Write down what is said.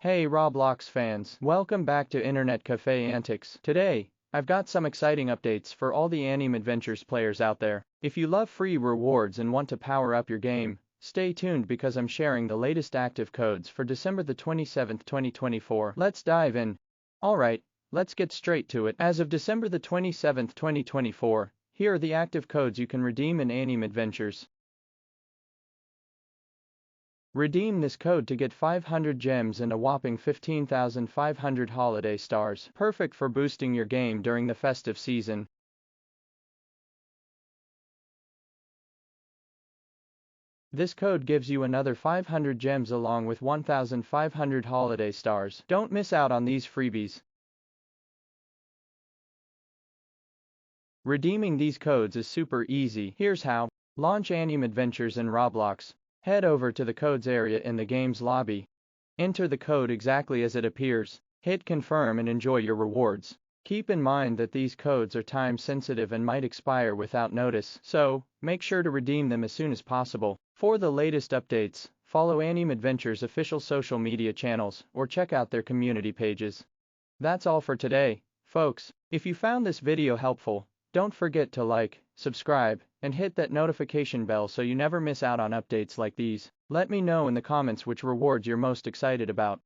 Hey Roblox fans, welcome back to Internet Cafe Antics. Today, I've got some exciting updates for all the Anime Adventures players out there. If you love free rewards and want to power up your game, stay tuned because I'm sharing the latest active codes for December the 27th, 2024. Let's dive in. Alright, let's get straight to it. As of December the 27th, 2024, here are the active codes you can redeem in Anime Adventures. Redeem this code to get 500 gems and a whopping 15,500 holiday stars, perfect for boosting your game during the festive season. This code gives you another 500 gems along with 1,500 holiday stars. Don't miss out on these freebies. Redeeming these codes is super easy. Here's how. Launch Anime Adventures in Roblox. Head over to the codes area in the game's lobby. Enter the code exactly as it appears. Hit confirm and enjoy your rewards. Keep in mind that these codes are time sensitive and might expire without notice, so make sure to redeem them as soon as possible. For the latest updates, follow Anime Adventures' official social media channels or check out their community pages. That's all for today, folks. If you found this video helpful, don't forget to like, subscribe, and hit that notification bell so you never miss out on updates like these. Let me know in the comments which rewards you're most excited about.